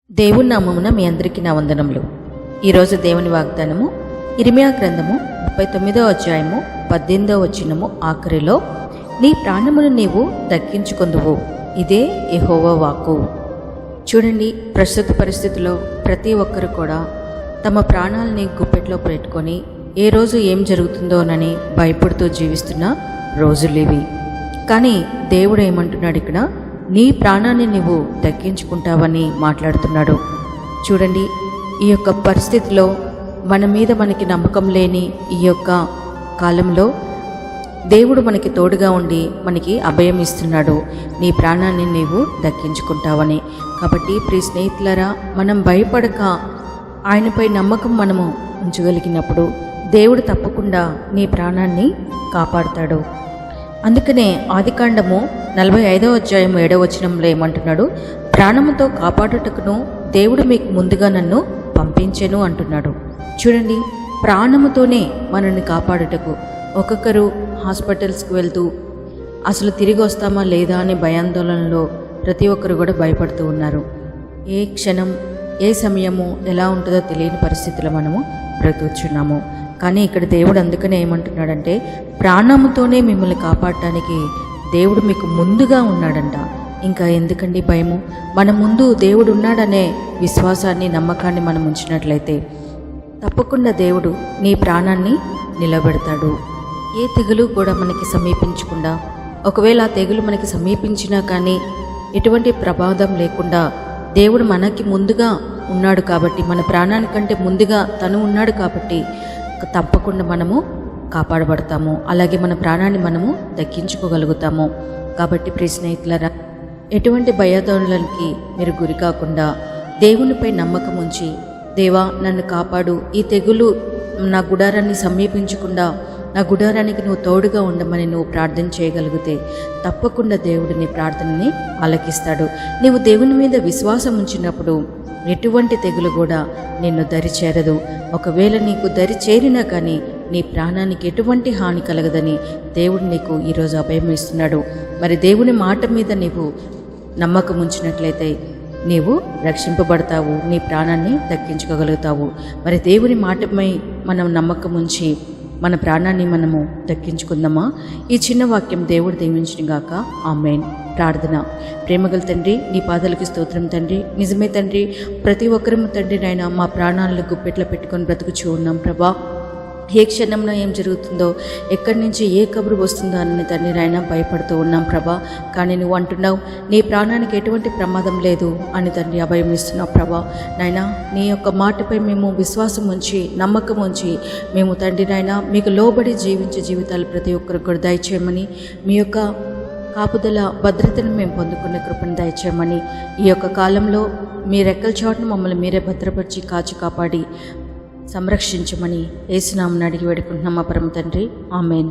దేవుని నామమున మీ అందరికీ నా వందనములు. ఈరోజు దేవుని వాగ్దానము ఇర్మియా గ్రంథము 39వ అధ్యాయము 18వ వచనము ఆఖరిలో, నీ ప్రాణమును నీవు దక్కించుకొందువు, ఇదే యెహోవా వాక్కు. చూడండి, ప్రస్తుత పరిస్థితుల్లో ప్రతి ఒక్కరు కూడా తమ ప్రాణాలని గుప్పెట్లో పెట్టుకొని ఏ రోజు ఏం జరుగుతుందోనని భయపడుతూ జీవిస్తున్న రోజులివి. కానీ దేవుడు ఏమంటున్నాడు ఇక్కడ, నీ ప్రాణాన్ని నువ్వు దక్కించుకుంటావని మాట్లాడుతున్నాడు. చూడండి, ఈ యొక్క పరిస్థితిలో మన మీద మనకి నమ్మకం లేని ఈ యొక్క కాలంలో దేవుడు మనకి తోడుగా ఉండి మనకి అభయం ఇస్తున్నాడు. నీ ప్రాణాన్ని నీవు దక్కించుకుంటావని. కాబట్టి ప్రియ స్నేహితులారా, మనం భయపడక ఆయనపై నమ్మకం మనము ఉంచగలిగినప్పుడు దేవుడు తప్పకుండా నీ ప్రాణాన్ని కాపాడుతాడు. అందుకనే ఆదికాండము 45వ అధ్యాయం 7వ వచనంలో ఏమంటున్నాడు, ప్రాణముతో కాపాడుటకును దేవుడు మీకు ముందుగా నన్ను పంపించెను అంటున్నాడు. చూడండి, ప్రాణముతోనే మనల్ని కాపాడుటకు ఒక్కొక్కరు హాస్పిటల్స్కి వెళ్తూ అసలు తిరిగి వస్తామా లేదా అనే భయాందోళనలో ప్రతి ఒక్కరు కూడా భయపడుతూ ఉన్నారు. ఏ క్షణం ఏ సమయము ఎలా ఉంటుందో తెలియని పరిస్థితుల్లో మనము బ్రతుకుతున్నాము. కానీ ఇక్కడ దేవుడు అందుకనే ఏమంటున్నాడంటే, ప్రాణముతోనే మిమ్మల్ని కాపాడటానికి దేవుడు మీకు ముందుగా ఉన్నాడంట. ఇంకా ఎందుకండి భయము? మన ముందు దేవుడు ఉన్నాడనే విశ్వాసాన్ని, నమ్మకాన్ని మనం ఉంచినట్లయితే తప్పకుండా దేవుడు నీ ప్రాణాన్ని నిలబెడతాడు. ఏ తెగులు కూడా మనకి సమీపించకుండా, ఒకవేళ ఆ తెగులు మనకి సమీపించినా కానీ ఎటువంటి ప్రమాదం లేకుండా దేవుడు మనకి ముందుగా ఉన్నాడు కాబట్టి, మన ప్రాణానికంటే ముందుగా తను ఉన్నాడు కాబట్టి తప్పకుండా మనము కాపాడబడతాము. అలాగే మన ప్రాణాన్ని మనము దక్కించుకోగలుగుతాము. కాబట్టి ప్రియ స్నేహితులారా, ఎటువంటి భయాందోళనలకి మీరు గురి కాకుండా దేవునిపై నమ్మకం ఉంచి, దేవా నన్ను కాపాడు, ఈ తెగులు నా గుడారాన్ని సమీపించకుండా నా గుడారానికి నువ్వు తోడుగా ఉండమని నువ్వు ప్రార్థన చేయగలిగితే తప్పకుండా దేవుడు నీ ప్రార్థనని ఆలకిస్తాడు. నీవు దేవుని మీద విశ్వాసం ఉంచినప్పుడు ఎటువంటి తెగులు కూడా నిన్ను దరి చేరదు. ఒకవేళ నీకు దరి చేరినా కానీ నీ ప్రాణానికి ఎటువంటి హాని కలగదని దేవుడు నీకు ఈరోజు అభయం ఇస్తున్నాడు. మరి దేవుని మాట మీద నీవు నమ్మకం ఉంచినట్లయితే నీవు రక్షింపబడతావు, నీ ప్రాణాన్ని దక్కించుకోగలుగుతావు. మరి దేవుని మాటపై మనం నమ్మకం ఉంచి మన ప్రాణాన్ని మనము దక్కించుకుందామా? ఈ చిన్న వాక్యం దేవుడు దీవించునుగాక. ఆమేన్. ప్రార్థన. ప్రేమగల తండ్రి, నీ పాదాలకి స్తోత్రం తండ్రి. నిజమే తండ్రి, ప్రతి ఒక్కరము తండ్రి నాయన మా ప్రాణాలను గుప్పెట్లో పెట్టుకొని బ్రతుకుచూ ఉన్నాం ప్రభా. ఏ క్షణంలో ఏం జరుగుతుందో, ఎక్కడి నుంచి ఏ కబురు వస్తుందో అని తండ్రి నాయన భయపడుతూ ఉన్నాం ప్రభా. కానీ నువ్వు అంటున్నావు నీ ప్రాణానికి ఎటువంటి ప్రమాదం లేదు అని తండ్రి అభయం ఇస్తున్నావు ప్రభా. నాయన నీ యొక్క మాటపై మేము విశ్వాసం ఉంచి నమ్మకం ఉంచి మేము తండ్రి నాయన మీకు లోబడి జీవించే జీవితాలు ప్రతి ఒక్కరికి కూడా దయచేయమని, మీ యొక్క కాపుదల భద్రతను మేము పొందుకునే కృపను దయచేయమని, ఈ యొక్క కాలంలో మీ రెక్కల చాటును మమ్మల్ని మీరే భద్రపరిచి కాచి కాపాడి సంరక్షించమని యేసు నామమున అడిగి వేడుకుంటున్నాం మా పరమ తండ్రి. ఆమేన్.